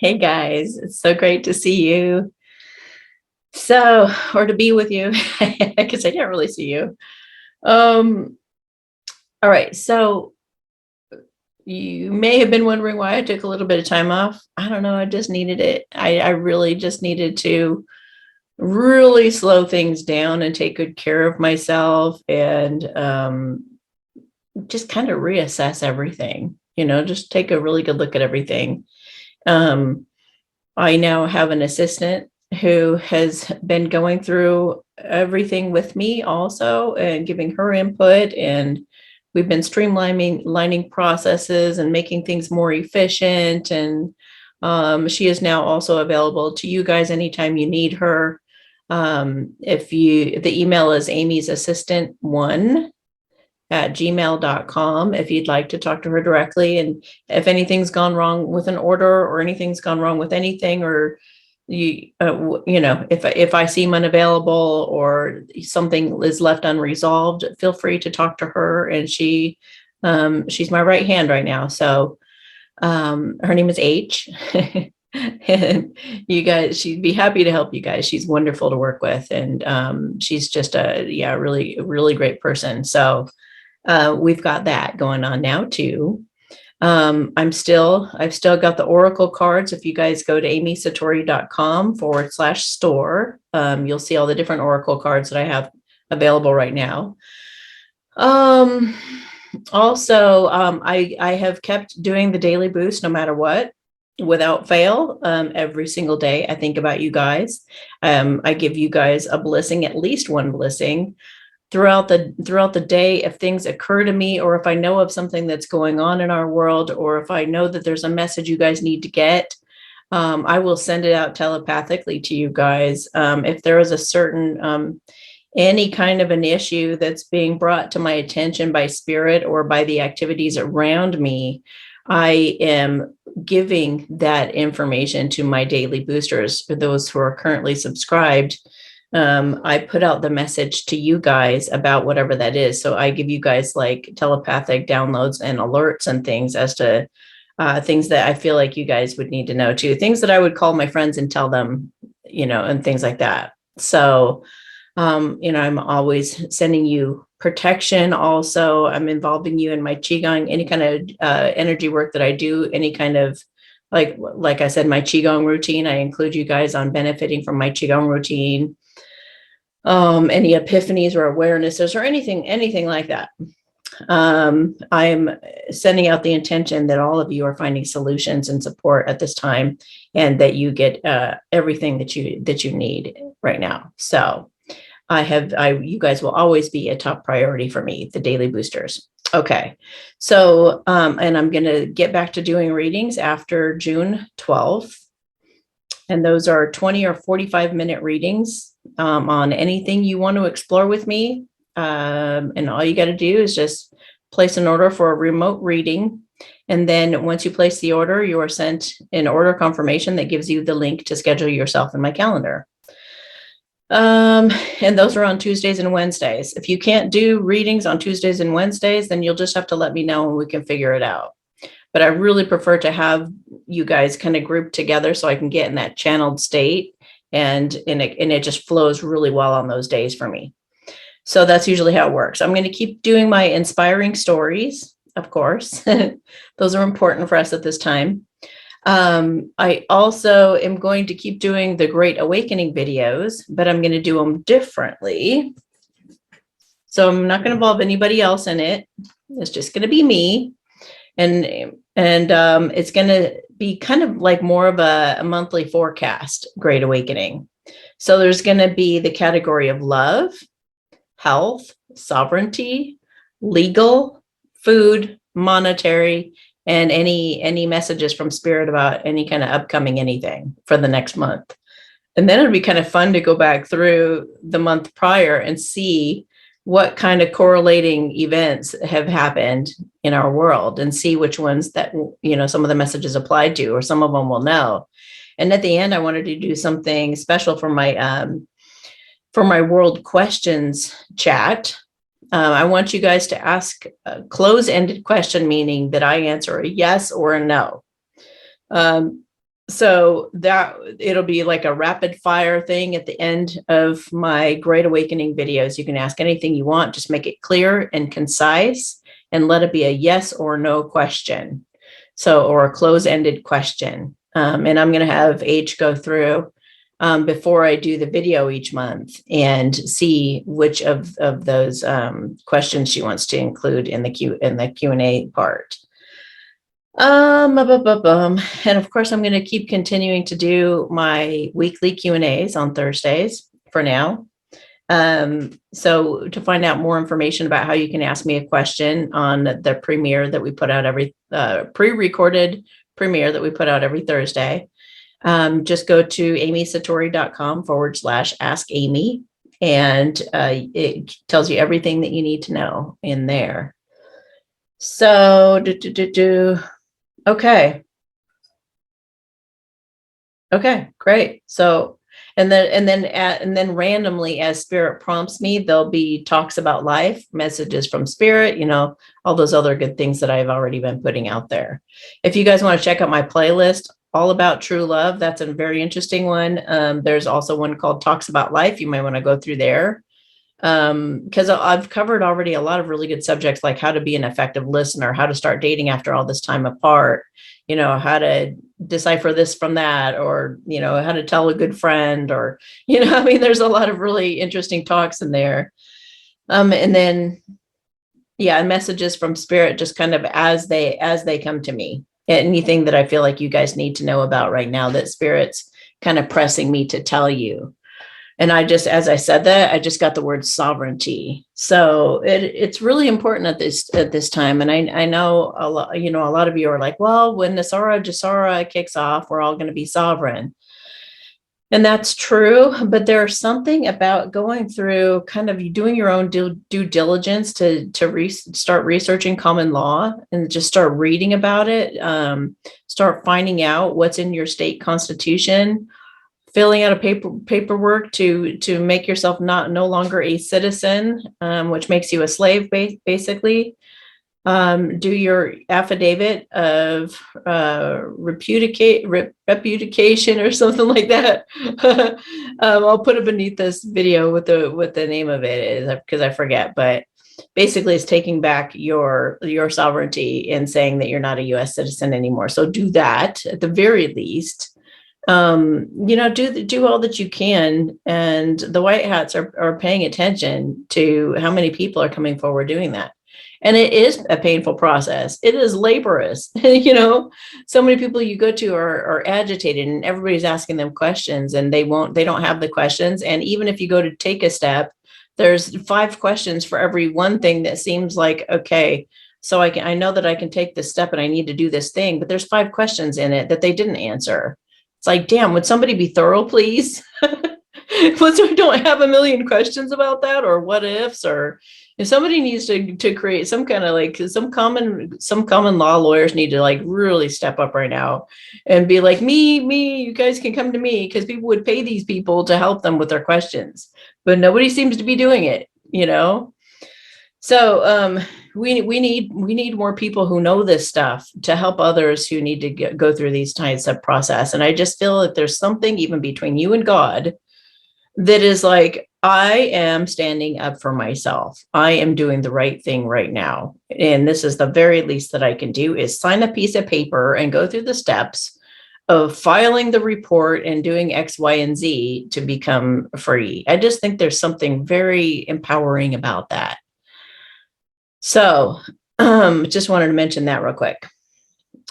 Hey guys, it's so great to see you. Or to be with you, because I can't really see you. Um, all right, so you may have been wondering why I took a little bit of time off. I don't know, I just needed it. I really just needed to really slow things down and take good care of myself and just kind of reassess everything, just take a really good look at everything. Um, I now have an assistant who has been going through everything with me also and giving her input. And we've been streamlining processes and making things more efficient. And she is now also available to you guys anytime you need her. The email is Amy's Assistant 1 at gmail.com if you'd like to talk to her directly. And if anything's gone wrong with an order or anything's gone wrong with anything, or if I seem unavailable or something is left unresolved, feel free to talk to her. And she's my right hand right now. So her name is H. And you guys, she'd be happy to help you guys. She's wonderful to work with. And she's just really, really great person. So we've got that going on now too. I've still got the Oracle cards. If you guys go to amysatori.com/store, you'll see all the different Oracle cards that I have available right now. Also, I have kept doing the daily boost no matter what, without fail. Every single day I think about you guys. I give you guys a blessing, at least one blessing throughout the day. If things occur to me, or if I know of something that's going on in our world, or if I know that there's a message you guys need to get, I will send it out telepathically to you guys. If there is a certain any kind of an issue that's being brought to my attention by spirit or by the activities around me, I am giving that information to my daily boosters, for those who are currently subscribed. I put out the message to you guys about whatever that is. So I give you guys like telepathic downloads and alerts and things as to things that I feel like you guys would need to know too. Things that I would call my friends and tell them, and things like that. So, I'm always sending you protection. Also, I'm involving you in my Qigong, any kind of energy work that I do, any kind of, like I said, my Qigong routine. I include you guys on benefiting from my Qigong routine. Any epiphanies or awarenesses or anything like that. I'm sending out the intention that all of you are finding solutions and support at this time, and that you get everything that you need right now. So you guys will always be a top priority for me, the daily boosters. Okay. So, and I'm going to get back to doing readings after June 12th. And those are 20 or 45-minute readings on anything you want to explore with me. And all you got to do is just place an order for a remote reading. And then once you place the order, you are sent an order confirmation that gives you the link to schedule yourself in my calendar. And those are on Tuesdays and Wednesdays. If you can't do readings on Tuesdays and Wednesdays, then you'll just have to let me know and we can figure it out. But I really prefer to have you guys kind of grouped together so I can get in that channeled state, and it just flows really well on those days for me. So that's usually how it works. I'm going to keep doing my inspiring stories, of course. Those are important for us at this time. I also am going to keep doing the Great Awakening videos, but I'm going to do them differently. So I'm not going to involve anybody else in it. It's just going to be me. And it's going to be kind of like more of a monthly forecast, Great Awakening. So there's going to be the category of love, health, sovereignty, legal, food, monetary, and any messages from spirit about any kind of upcoming anything for the next month. And then it'd be kind of fun to go back through the month prior and see what kind of correlating events have happened in our world, and see which ones that, some of the messages applied to, or some of them will know. And at the end, I wanted to do something special for my world questions chat. I want you guys to ask a close-ended question, meaning that I answer a yes or a no. So that it'll be like a rapid fire thing at the end of my Great Awakening videos. You can ask anything you want, just make it clear and concise and let it be a yes or no question. So, or a close-ended question. And I'm going to have H go through before I do the video each month and see which of those questions she wants to include in the Q&A part. And of course, I'm going to keep continuing to do my weekly Q&As on Thursdays for now. So to find out more information about how you can ask me a question on the premiere that we put out every pre-recorded premiere that we put out every Thursday, just go to amysatori.com/ask Amy, and it tells you everything that you need to know in there. So okay. Okay, great. So, and then randomly, as spirit prompts me, there'll be talks about life, messages from spirit, all those other good things that I've already been putting out there. If you guys want to check out my playlist, all about true love, that's a very interesting one. There's also one called Talks About Life. You might want to go through there. Because I've covered already a lot of really good subjects, like how to be an effective listener, how to start dating after all this time apart, how to decipher this from that, or, how to tell a good friend, or, there's a lot of really interesting talks in there. And then, yeah, messages from spirit, just kind of as they come to me, anything that I feel like you guys need to know about right now that spirit's kind of pressing me to tell you. And as I said that, I just got the word sovereignty. So it's really important at this time. And I know a lot of you are like, well, when the Jasara kicks off, we're all going to be sovereign. And that's true. But there's something about going through kind of doing your own due diligence to start researching common law and just start reading about it. Start finding out what's in your state constitution, filling out a paperwork to make yourself no longer a citizen, which makes you a slave, basically. Do your affidavit of repudiation or something like that. I'll put it beneath this video with the name of it, because I forget, but basically it's taking back your sovereignty and saying that you're not a US citizen anymore. So do that at the very least. Do all that you can, and the white hats are paying attention to how many people are coming forward doing that. And it is a painful process. It is laborious. So many people you go to are agitated, and everybody's asking them questions, and they don't have the questions. And even if you go to take a step, there's 5 questions for every one thing that seems like, okay, so I know that I can take this step and I need to do this thing, but there's 5 questions in it that they didn't answer. It's like, damn, would somebody be thorough, please? So I don't have a million questions about that, or what ifs, or if somebody needs to create some kind of like some common law lawyers need to like really step up right now and be like, me, you guys can come to me, because people would pay these people to help them with their questions, but nobody seems to be doing it, So we need more people who know this stuff to help others who need to go through these types of process. And I just feel that there's something even between you and God that is like, I am standing up for myself. I am doing the right thing right now. And this is the very least that I can do, is sign a piece of paper and go through the steps of filing the report and doing X, Y, and Z to become free. I just think there's something very empowering about that. So just wanted to mention that real quick.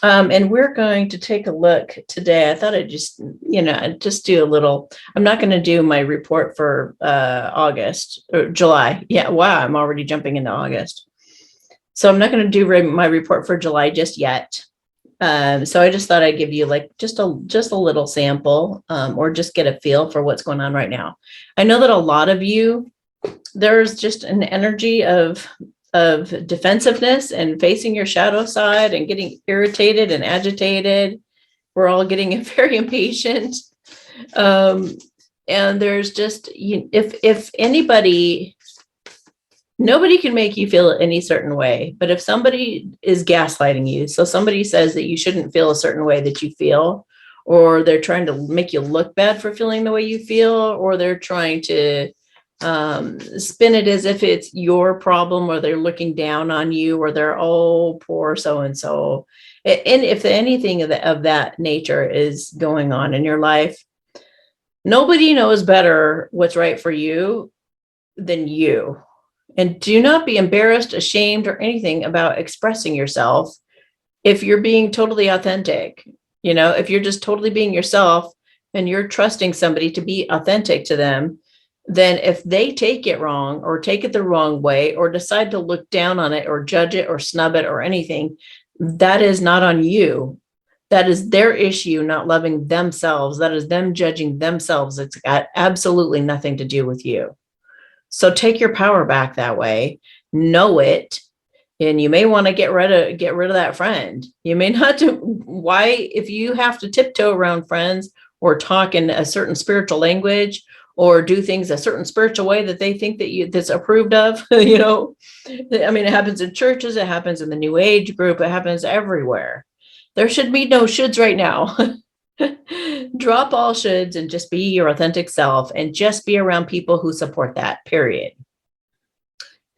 And we're going to take a look today. I thought I'd just do a little, I'm not going to do my report for August or July. Yeah, wow, I'm already jumping into August. So I'm not going to do my report for July just yet. So I just thought I'd give you like just a little sample, or just get a feel for what's going on right now. I know that a lot of you, there's just an energy of defensive-ness and facing your shadow side and getting irritated and agitated. We're all getting very impatient. And there's just, if anybody, nobody can make you feel any certain way, but if somebody is gaslighting you, so somebody says that you shouldn't feel a certain way that you feel, or they're trying to make you look bad for feeling the way you feel, or they're trying to spin it as if it's your problem, or they're looking down on you, or they're, oh, poor so-and-so. And if anything of that nature is going on in your life, nobody knows better what's right for you than you. And do not be embarrassed, ashamed, or anything about expressing yourself if you're being totally authentic. If you're just totally being yourself and you're trusting somebody to be authentic to them, then if they take it wrong or take it the wrong way or decide to look down on it or judge it or snub it or anything, that is not on you. That is their issue, not loving themselves. That is them judging themselves. It's got absolutely nothing to do with you. So take your power back that way. Know it. And you may want to get rid of that friend. You may not do. Why, if you have to tiptoe around friends or talk in a certain spiritual language or do things a certain spiritual way that they think that's approved of, I mean, it happens in churches, it happens in the New Age group, it happens everywhere. There should be no shoulds right now. Drop all shoulds and just be your authentic self, and just be around people who support that, period.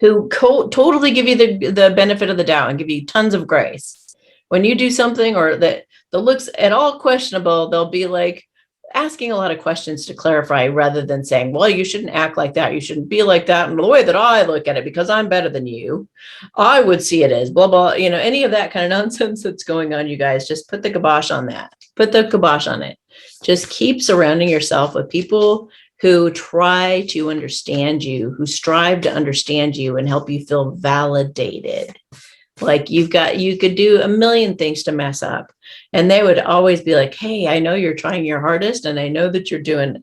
Who totally give you the benefit of the doubt and give you tons of grace. When you do something or that looks at all questionable, they'll be like asking a lot of questions to clarify, rather than saying, well, you shouldn't act like that, you shouldn't be like that, and the way that I look at it, because I'm better than you, I would see it as blah blah. Any of that kind of nonsense that's going on, you guys, just put the kibosh on that. Put the kibosh on it. Just keep surrounding yourself with people who try to understand you, who strive to understand you and help you feel validated. Like you could do a million things to mess up, and they would always be like, hey, I know you're trying your hardest, and I know that you're doing,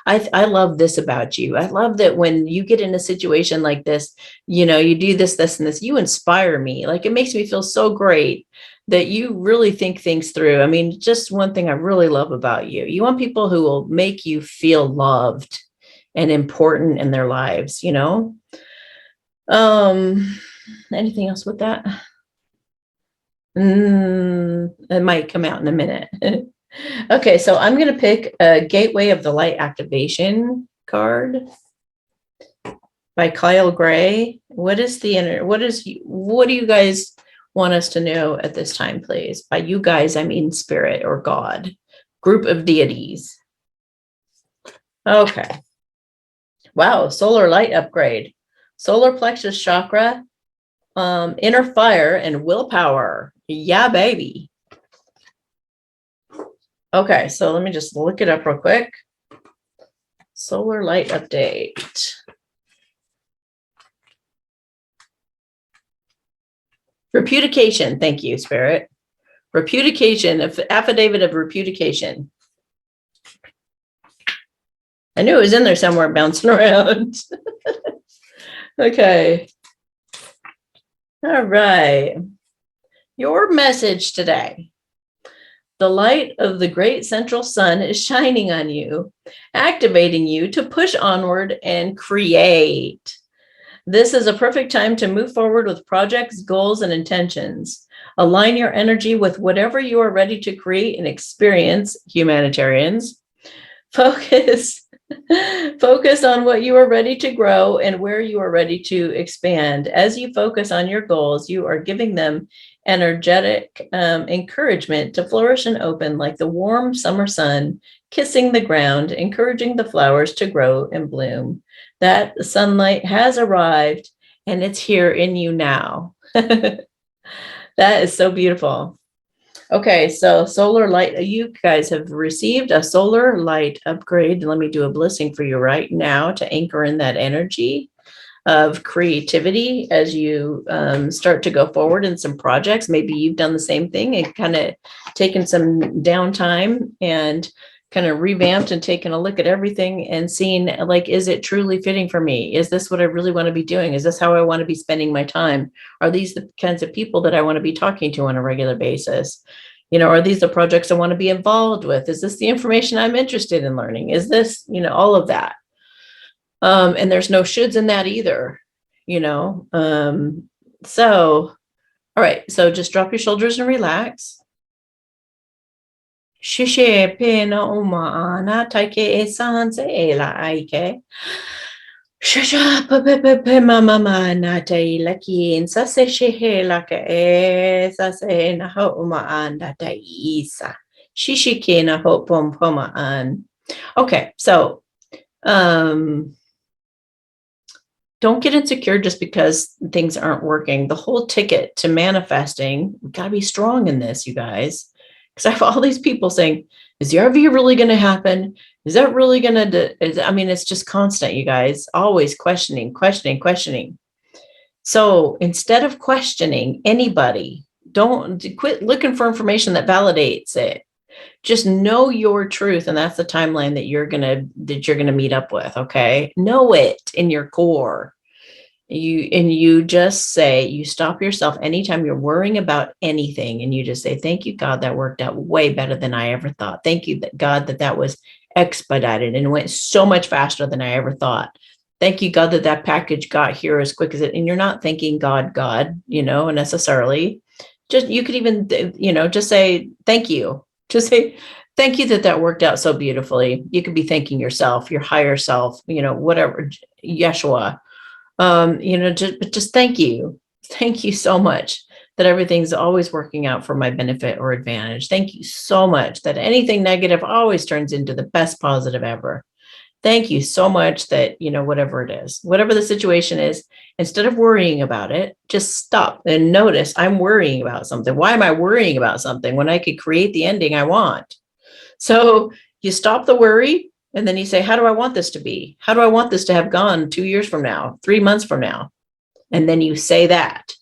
I love this about you. I love that when you get in a situation like this, you do this, and this, you inspire me. Like, it makes me feel so great that you really think things through. I mean, just one thing I really love about you. You want people who will make you feel loved and important in their lives, Anything else with that? It might come out in a minute. Okay, so I'm going to pick a Gateway of the Light Activation card by Kyle Gray. What do you guys want us to know at this time, please? By you guys, I mean spirit or God, group of deities. Okay. Wow, solar light upgrade, solar plexus chakra, inner fire, and willpower. Yeah, baby. Okay, so let me just look it up real quick. Solar light update. Repudiation. Thank you, Spirit. Repudiation, affidavit of repudiation. I knew it was in there somewhere bouncing around. Okay. All right. Your message today. The light of the great central sun is shining on you, activating you to push onward and create. This is a perfect time to move forward with projects, goals, and intentions. Align your energy with whatever you are ready to create and experience, humanitarians. Focus on what you are ready to grow and where you are ready to expand. As you focus on your goals, you are giving them energetic encouragement to flourish and open like the warm summer sun, kissing the ground, encouraging the flowers to grow and bloom. That sunlight has arrived and it's here in you now. That is so beautiful. Okay, so solar light, you guys have received a solar light upgrade. Let me do a blessing for you right now to anchor in that energy of creativity as you start to go forward in some projects. Maybe you've done the same thing and kind of taken some downtime and kind of revamped and taken a look at everything and seen, like, is it truly fitting for me? Is this what I really want to be doing? Is this how I want to be spending my time? Are these the kinds of people that I want to be talking to on a regular basis? Are these the projects I want to be involved with? Is this the information I'm interested in learning? Is this, all of that? And there's no shoulds in that either, So, all right, so just drop your shoulders and relax. Shishe pena uma ana taike esanse ela aike. Shasha pepe mama na te laki in sase shehe laka e sase na ho uma anda ta isa. Shishike na ho pom poma an. Okay, so don't get insecure just because things aren't working. The whole ticket to manifesting, we gotta be strong in this, you guys. Because I have all these people saying, is the RV really going to happen? Is that really going to, I mean, it's just constant, you guys, always questioning. So instead of questioning anybody, don't quit looking for information that validates it. Just know your truth. And that's the timeline that you're going to meet up with. Okay. Know it in your core. You just say, you stop yourself anytime you're worrying about anything, and you just say, thank you, God, that worked out way better than I ever thought. Thank you, God, that was expedited and went so much faster than I ever thought. Thank you, God, that package got here as quick as it. And you're not thanking God, necessarily. Just, you could even, just say, thank you. Just say, thank you that worked out so beautifully. You could be thanking yourself, your higher self, whatever, Yeshua. Just thank you. Thank you so much that everything's always working out for my benefit or advantage. Thank you so much that anything negative always turns into the best positive ever. Thank you so much that, whatever it is, whatever the situation is, instead of worrying about it, just stop and notice I'm worrying about something. Why am I worrying about something when I could create the ending I want? So you stop the worry. And then you say, how do I want this to be? How do I want this to have gone 2 years from now, 3 months from now? And then you say that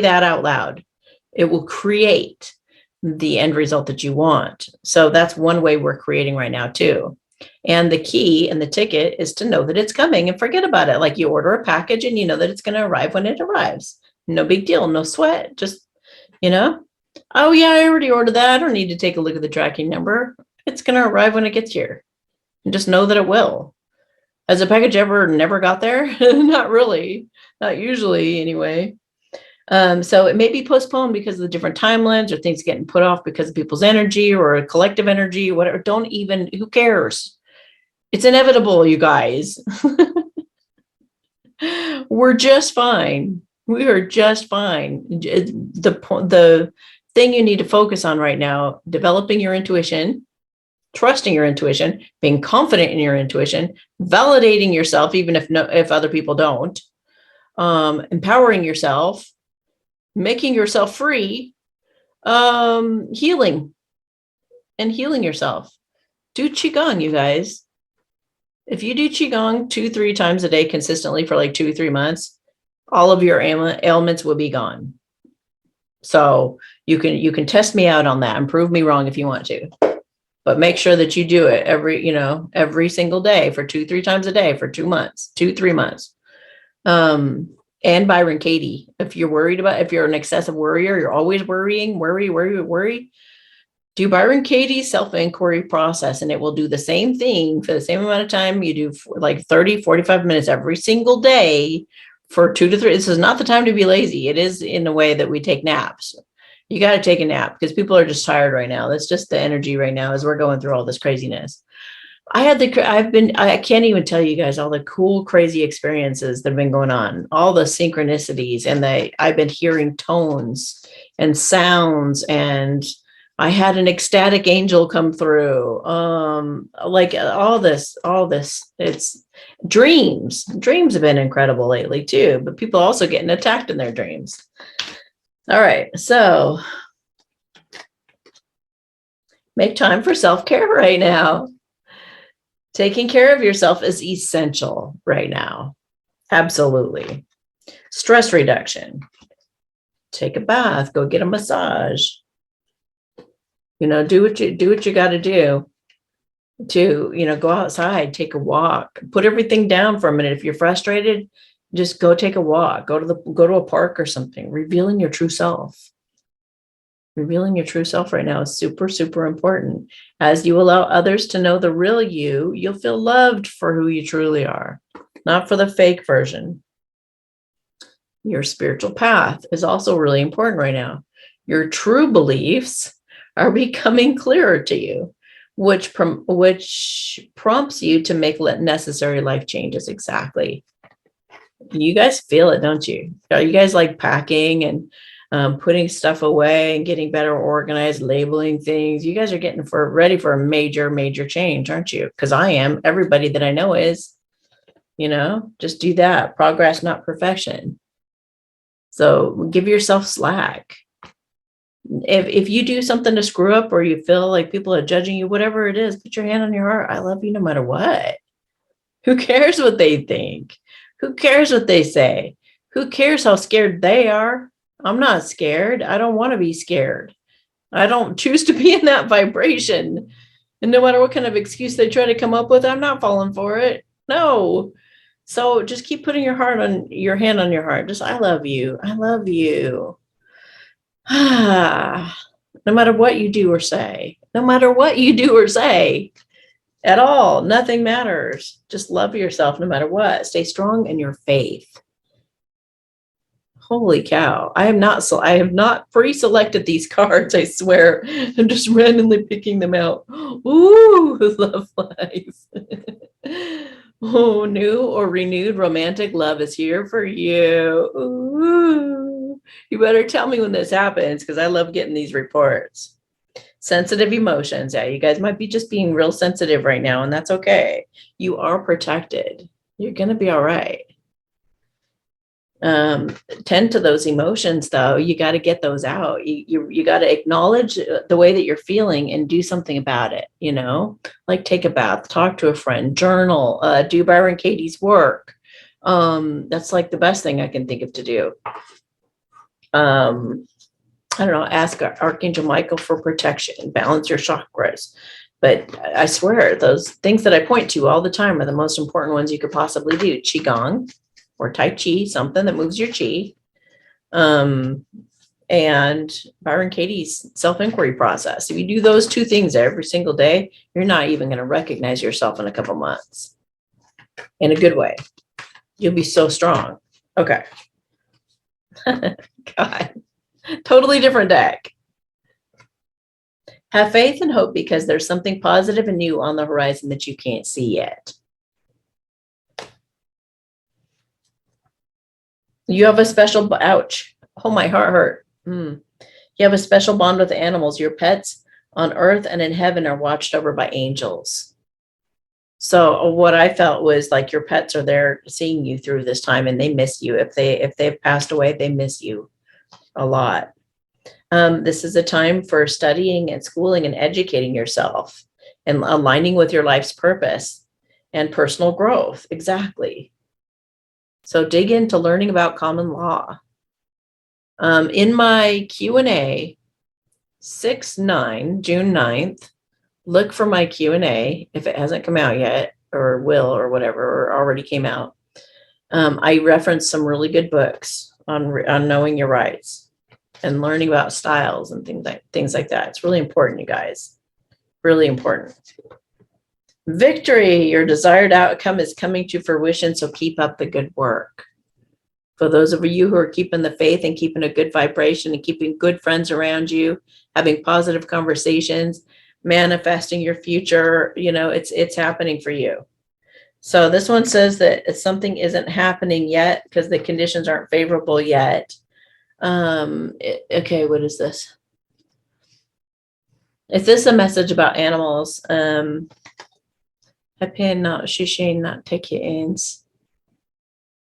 out loud. It will create the end result that you want. So that's one way we're creating right now too. And the key and the ticket is to know that it's coming and forget about it. Like you order a package and you know that it's going to arrive when it arrives. No big deal, no sweat. Just, oh yeah, I already ordered that. I don't need to take a look at the tracking number. It's going to arrive when it gets here. And just know that it will. Has the package ever never got there? Not really, not usually anyway. So it may be postponed because of the different timelines or things getting put off because of people's energy or collective energy, whatever. Who cares? It's inevitable, you guys. We're just fine. We are just fine. The thing you need to focus on right now, developing your intuition, trusting your intuition, being confident in your intuition, validating yourself, even if other people don't, empowering yourself, making yourself free, healing yourself. Do Qigong, you guys. If you do Qigong 2-3 times a day consistently for like 2-3 months, all of your ailments will be gone. So you can test me out on that and prove me wrong if you want to. But make sure that you do it every single day for 2-3 times a day for 2 months, 2-3 months. And Byron Katie, if you're an excessive worrier, you're always worrying, worry, do Byron Katie's self-inquiry process, and it will do the same thing for the same amount of time you do, for like 30-45 minutes every single day for 2 to 3. This is not the time to be lazy. It is in a way that we take naps. You got to take a nap because people are just tired right now. That's just the energy right now as we're going through all this craziness. I can't even tell you guys all the cool, crazy experiences that have been going on, all the synchronicities, and I've been hearing tones and sounds, and I had an ecstatic angel come through. Like all this, it's dreams. Dreams have been incredible lately too, but people also getting attacked in their dreams. All right, so make time for self-care right now. Taking care of yourself is essential right now. Absolutely. Stress reduction. Take a bath, go get a massage. Do what you got to do to, go outside, take a walk, put everything down for a minute. If you're frustrated, just go take a walk, go to a park or something. Revealing your true self. Revealing your true self right now is super, super important. As you allow others to know the real you, you'll feel loved for who you truly are, not for the fake version. Your spiritual path is also really important right now. Your true beliefs are becoming clearer to you, which prompts you to make necessary life changes. Exactly. You guys feel it, don't you? Are you guys like packing and putting stuff away and getting better organized, labeling things? You guys are getting ready for a major change, aren't you? Because I am. Everybody that I know is, just do that. Progress, not perfection. So give yourself slack. If you do something to screw up, or you feel like people are judging you, whatever it is, put your hand on your heart. I love you no matter what. Who cares what they think? Who cares what they say? Who cares how scared they are? I'm not scared. I don't want to be scared. I don't choose to be in that vibration. And no matter what kind of excuse they try to come up with, I'm not falling for it. No. So just keep putting your hand on your heart. Just, I love you. I love you. No matter what you do or say, at all, nothing matters. Just love yourself no matter what. Stay strong in your faith. Holy cow. I have not pre-selected these cards, I swear. I'm just randomly picking them out. Ooh, love life. Oh, new or renewed romantic love is here for you. Ooh. You better tell me when this happens, because I love getting these reports. Sensitive emotions. Yeah, you guys might be just being real sensitive right now, and that's okay. You are protected. You're going to be all right. Tend to those emotions, though. You got to get those out. You got to acknowledge the way that you're feeling and do something about it, like take a bath, talk to a friend, journal, do Byron Katie's work. That's like the best thing I can think of to do. I don't know, ask Archangel Michael for protection, balance your chakras. But I swear, those things that I point to all the time are the most important ones you could possibly do. Qigong or Tai Chi, something that moves your chi. And Byron Katie's self-inquiry process. If you do those two things every single day, you're not even going to recognize yourself in a couple months. In a good way. You'll be so strong. Okay. God. Totally different deck. Have faith and hope, because there's something positive and new on the horizon that you can't see yet. You have a special, ouch. Oh, my heart hurt. You have a special bond with animals. Your pets on earth and in heaven are watched over by angels. So what I felt was like your pets are there seeing you through this time, and they miss you. If they've passed away, they miss you a lot. This is a time for studying and schooling and educating yourself and aligning with your life's purpose and personal growth. Exactly. So dig into learning about common law. In my Q&A, June 9th, look for my Q&A if it hasn't come out yet, or will, or whatever, or already came out. I referenced some really good books on knowing your rights and learning about styles and things like that. It's really important, you guys. Really important. Victory, your desired outcome is coming to fruition, so keep up the good work. For those of you who are keeping the faith and keeping a good vibration and keeping good friends around you, having positive conversations, manifesting your future, it's happening for you. So this one says that something isn't happening yet because the conditions aren't favorable yet. Okay, what is this? Is this a message about animals? Happen not shishin not take your ends.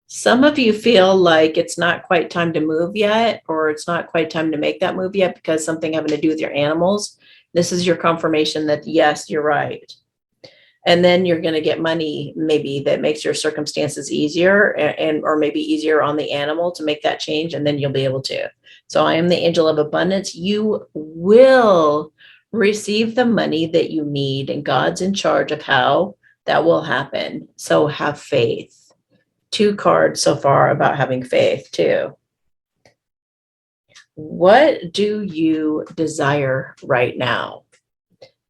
Some of you feel like it's not quite time to move yet, or it's not quite time to make that move yet because something having to do with your animals. This is your confirmation that yes, you're right. And then you're going to get money maybe that makes your circumstances easier, or maybe easier on the animal to make that change, and then you'll be able to. So I am the angel of abundance. You will receive the money that you need, and God's in charge of how that will happen. So have faith. 2 cards so far about having faith too. What do you desire right now?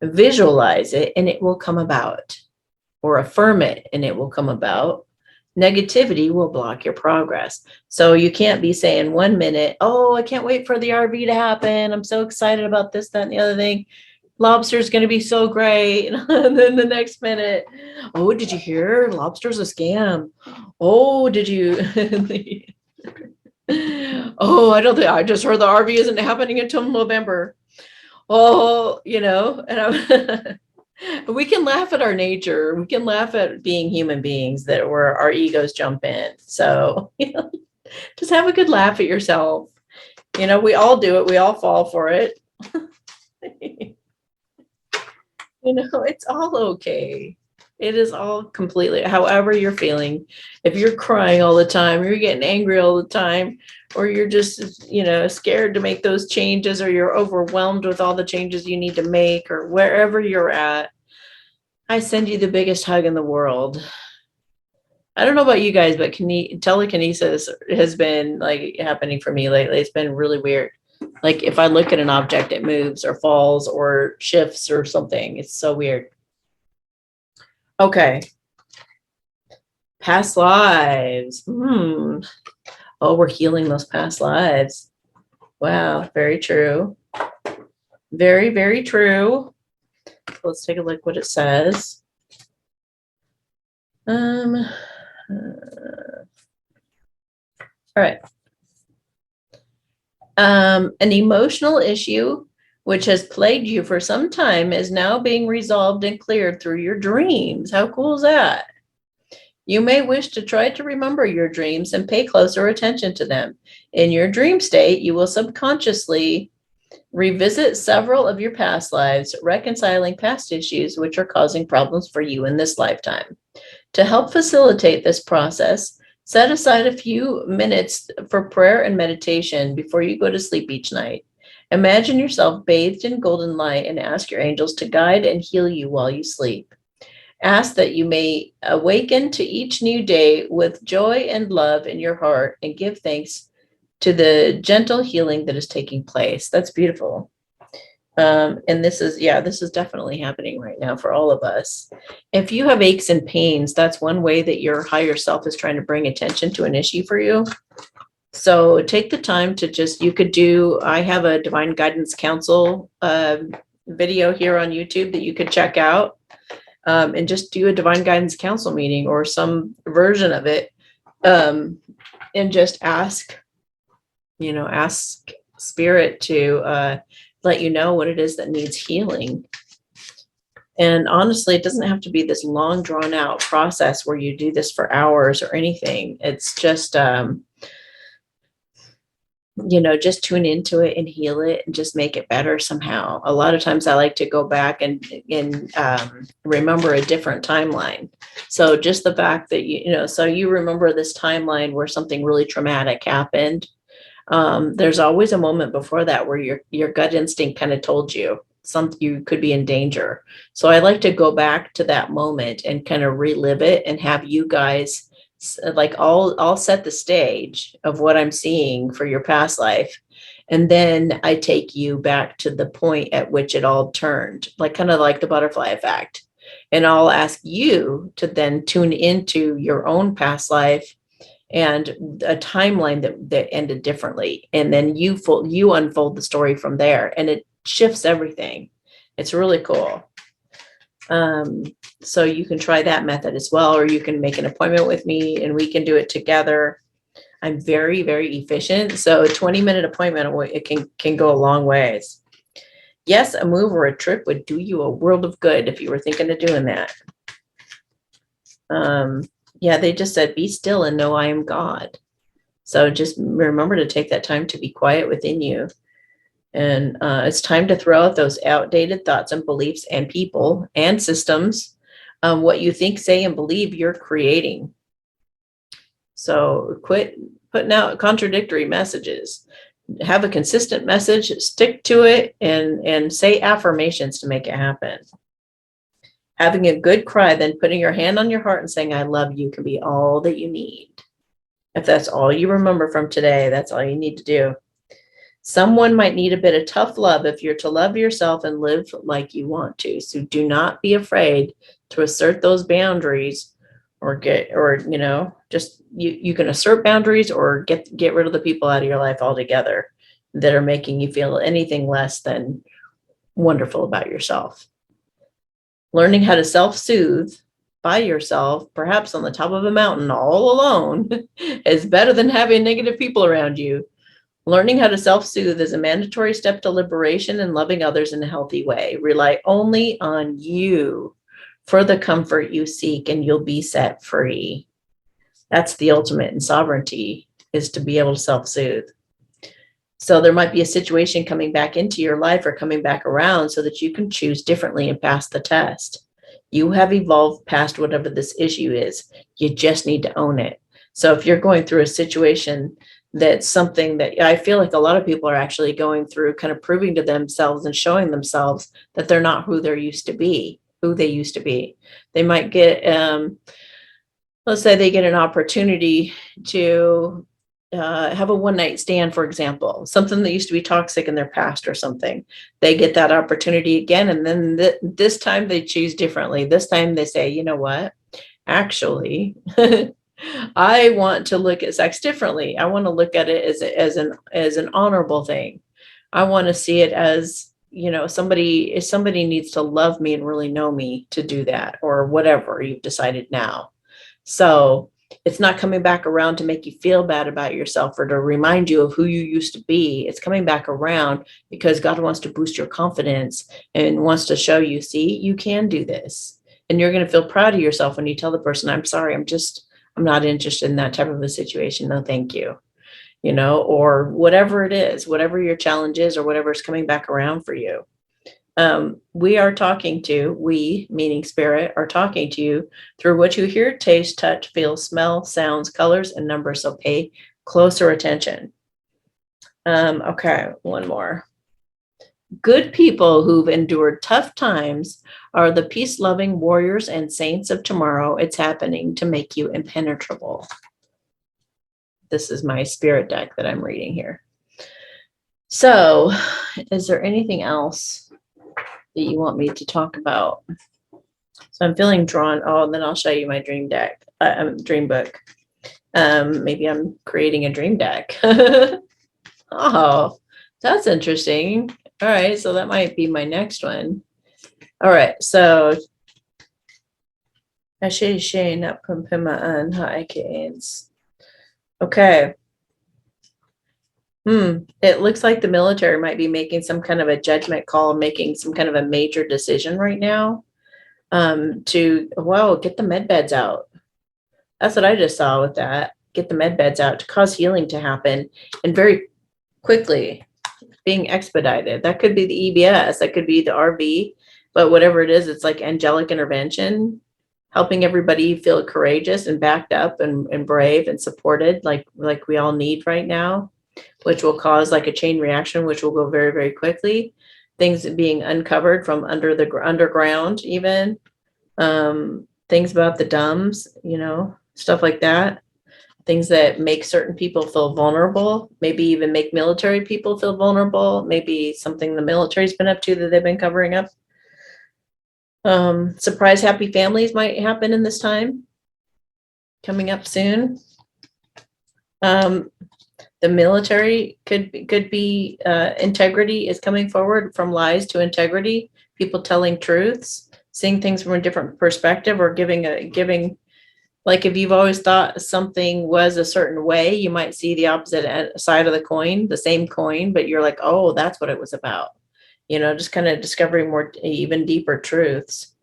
Visualize it and it will come about, or affirm it and it will come about. Negativity will block your progress. So you can't be saying 1 minute, oh, I can't wait for the RV to happen. I'm so excited about this, that, and the other thing. Lobster's going to be so great. And then the next minute, oh, did you hear? Lobster's a scam. Oh, did you? Oh, I don't think I just heard the RV isn't happening until November. Oh, and we can laugh at our nature. We can laugh at being human beings where our egos jump in. So, just have a good laugh at yourself. We all do it. We all fall for it. It's all okay. It is all completely, however you're feeling. If you're crying all the time, you're getting angry all the time, or you're just, scared to make those changes, or you're overwhelmed with all the changes you need to make, or wherever you're at, I send you the biggest hug in the world. I don't know about you guys, but telekinesis has been like happening for me lately. It's been really weird. Like if I look at an object, it moves or falls or shifts or something. It's so weird. Okay. Past lives. Oh, we're healing those past lives. Wow. Very true. Very, very true. Let's take a look what it says. All right. An emotional issue which has plagued you for some time is now being resolved and cleared through your dreams. How cool is that? You may wish to try to remember your dreams and pay closer attention to them. In your dream state, you will subconsciously revisit several of your past lives, reconciling past issues which are causing problems for you in this lifetime. To help facilitate this process, set aside a few minutes for prayer and meditation before you go to sleep each night. Imagine yourself bathed in golden light and ask your angels to guide and heal you while you sleep. Ask that you may awaken to each new day with joy and love in your heart and give thanks to the gentle healing that is taking place. That's beautiful. And this is definitely happening right now for all of us. If you have aches and pains, that's one way that your higher self is trying to bring attention to an issue for you. So take the time to I have a Divine Guidance Council video here on YouTube that you could check out, and just do a Divine Guidance Council meeting or some version of it, and just ask Spirit to let you know what it is that needs healing. And honestly, it doesn't have to be this long drawn out process where you do this for hours or anything. It's just, just tune into it and heal it and just make it better somehow. A lot of times I like to go back and remember a different timeline. So just the fact that, so you remember this timeline where something really traumatic happened. There's always a moment before that where your gut instinct kind of told you you could be in danger. So I like to go back to that moment and kind of relive it and have you guys like I'll set the stage of what I'm seeing for your past life. And then I take you back to the point at which it all turned, like kind of like the butterfly effect. And I'll ask you to then tune into your own past life and a timeline that ended differently. And then you unfold the story from there, and it shifts everything. It's really cool. So you can try that method as well, or you can make an appointment with me and we can do it together. I'm very, very efficient. So a 20-minute appointment, it can go a long ways. Yes, a move or a trip would do you a world of good if you were thinking of doing that. Yeah, they just said, be still and know I am God. So just remember to take that time to be quiet within you. And it's time to throw out those outdated thoughts and beliefs and people and systems. What you think, say, and believe you're creating. So quit putting out contradictory messages. Have a consistent message, stick to it, and say affirmations to make it happen. Having a good cry, then putting your hand on your heart and saying, I love you, can be all that you need. If that's all you remember from today, that's all you need to do. Someone might need a bit of tough love if you're to love yourself and live like you want to. So do not be afraid to assert those boundaries just you can assert boundaries or get rid of the people out of your life altogether that are making you feel anything less than wonderful about yourself. Learning how to self-soothe by yourself, perhaps on the top of a mountain all alone, is better than having negative people around you. Learning how to self-soothe is a mandatory step to liberation and loving others in a healthy way. Rely only on you for the comfort you seek, and you'll be set free. That's the ultimate in sovereignty, is to be able to self-soothe. So there might be a situation coming back into your life or coming back around so that you can choose differently and pass the test. You have evolved past whatever this issue is. You just need to own it. So if you're going through a situation that's something that I feel like a lot of people are actually going through, kind of proving to themselves and showing themselves that they're not who they used to be. They might get, let's say they get an opportunity to have a one-night stand, for example, something that used to be toxic in their past or something. They get that opportunity again, and then this time they choose differently. This time they say, you know what, actually, I want to look at sex differently. I want to look at it as an honorable thing. I want to see it as, if somebody needs to love me and really know me to do that, or whatever you've decided now. So it's not coming back around to make you feel bad about yourself or to remind you of who you used to be. It's coming back around because God wants to boost your confidence and wants to show you, see, you can do this. And you're going to feel proud of yourself when you tell the person, I'm sorry, I'm not interested in that type of a situation. No, thank you. Or whatever it is, whatever your challenge is, or whatever's coming back around for you. We, meaning spirit, are talking to you through what you hear, taste, touch, feel, smell, sounds, colors, and numbers. So pay closer attention. Okay, one more. Good people who've endured tough times are the peace-loving warriors and saints of tomorrow. It's happening to make you impenetrable. This is my spirit deck that I'm reading here. So, is there anything else that you want me to talk about? So I'm feeling drawn. Oh, and then I'll show you my dream deck, dream book. Maybe I'm creating a dream deck. Oh, that's interesting. All right, so that might be my next one. All right, so okay. It looks like the military might be making some kind of a judgment call, making some kind of a major decision right now. Get the med beds out. That's what I just saw with that. Get the med beds out to cause healing to happen, and very quickly, being expedited. That could be the EBS, that could be the RV, but whatever it is, it's like angelic intervention, helping everybody feel courageous and backed up and brave and supported, like we all need right now, which will cause like a chain reaction, which will go very, very quickly. Things being uncovered from under the underground, even things about the dumbs, stuff like that. Things that make certain people feel vulnerable, maybe even make military people feel vulnerable, maybe something the military's been up to that they've been covering up. Surprise happy families might happen in this time, coming up soon. The military could be integrity is coming forward, from lies to integrity, people telling truths, seeing things from a different perspective, or giving, like if you've always thought something was a certain way, you might see the opposite side of the coin, the same coin, but you're like, oh, that's what it was about. Just kind of discovering more, even deeper truths.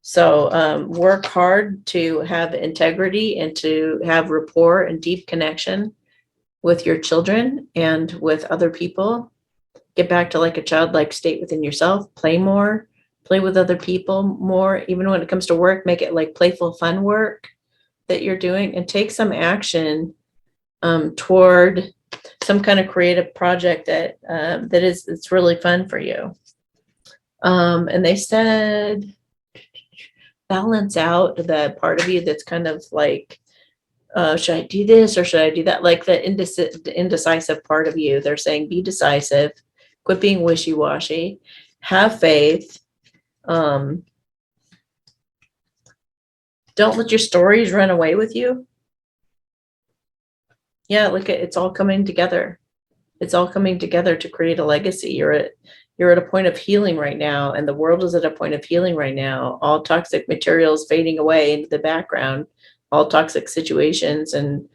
So work hard to have integrity and to have rapport and deep connection with your children and with other people. Get back to like a childlike state within yourself. Play more, play with other people more. Even when it comes to work, make it like playful, fun work that you're doing, and take some action toward some kind of creative project that it's really fun for you. And they said balance out the part of you that's kind of like, should I do this or should I do that? Like the indecisive part of you. They're saying be decisive, quit being wishy-washy, have faith, Don't let your stories run away with you. Yeah, look at it's all coming together. It's all coming together to create a legacy. You're at a point of healing right now, and the world is at a point of healing right now. All toxic materials fading away into the background, all toxic situations, and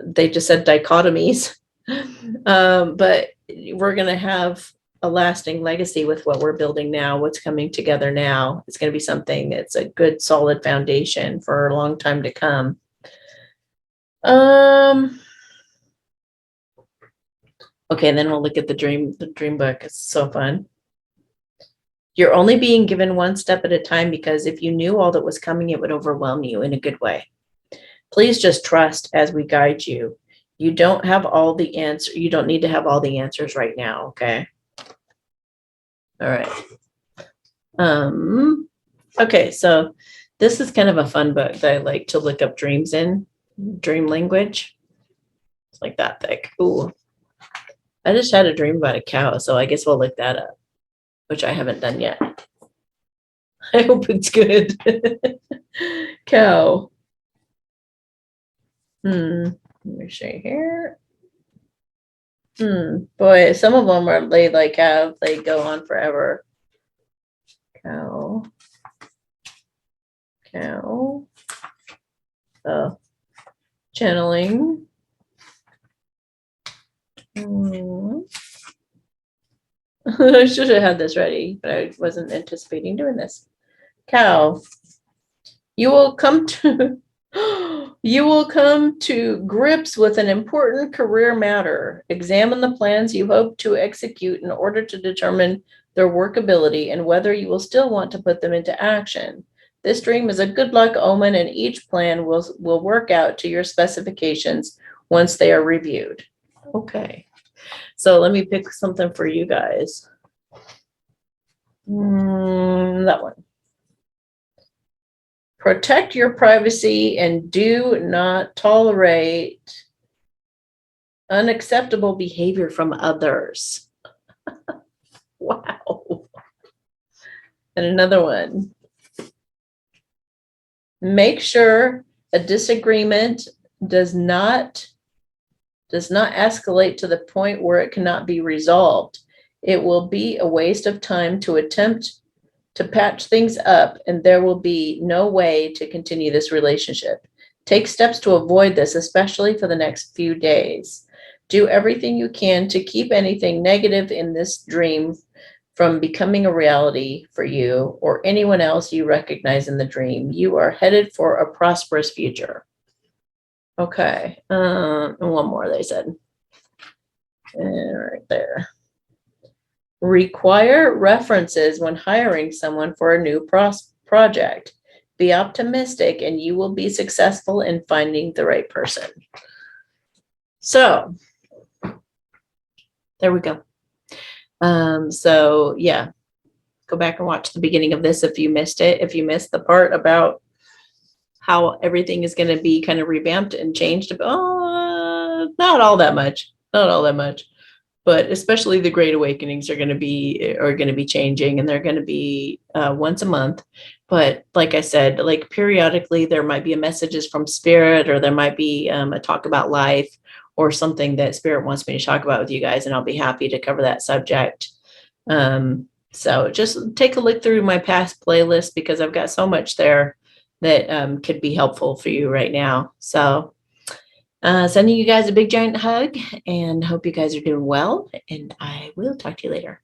they just said dichotomies. But we're going to have a lasting legacy with what we're building now, what's coming together now. It's going to be something that's a good, solid foundation for a long time to come. Okay, and then we'll look at the dream book. It's so fun. You're only being given one step at a time because if you knew all that was coming, it would overwhelm you in a good way. Please just trust as we guide you. You don't have all the answers. You don't need to have all the answers right now, okay? All right. Okay, so this is kind of a fun book that I like to look up dreams in, dream language. It's like that thick. Ooh. I just had a dream about a cow, so I guess we'll look that up, which I haven't done yet. I hope it's good. Cow. Let me see here. Boy, some of them are they go on forever. Cow. Oh, channeling. I should have had this ready, but I wasn't anticipating doing this. Cow. You will come to grips with an important career matter. Examine the plans you hope to execute in order to determine their workability and whether you will still want to put them into action. This dream is a good luck omen, and each plan will work out to your specifications once they are reviewed. Okay. So let me pick something for you guys. That one. Protect your privacy and do not tolerate unacceptable behavior from others. Wow. And another one. Make sure a disagreement does not escalate to the point where it cannot be resolved. It will be a waste of time to attempt to patch things up, and there will be no way to continue this relationship. Take steps to avoid this, especially for the next few days. Do everything you can to keep anything negative in this dream from becoming a reality for you or anyone else you recognize in the dream. You are headed for a prosperous future. Okay, and one more, they said. And right there. Require references when hiring someone for a new project. Be optimistic and you will be successful in finding the right person. So, there we go. So yeah, go back and watch the beginning of this if you missed it. If you missed the part about how everything is going to be kind of revamped and changed, not all that much, but especially the Great Awakenings are going to be changing, and they're going to be once a month. But like I said, like periodically there might be messages from Spirit, or there might be a talk about life, or something that Spirit wants me to talk about with you guys, and I'll be happy to cover that subject. So just take a look through my past playlist, because I've got so much there that could be helpful for you right now. So sending you guys a big giant hug, and hope you guys are doing well, and I will talk to you later.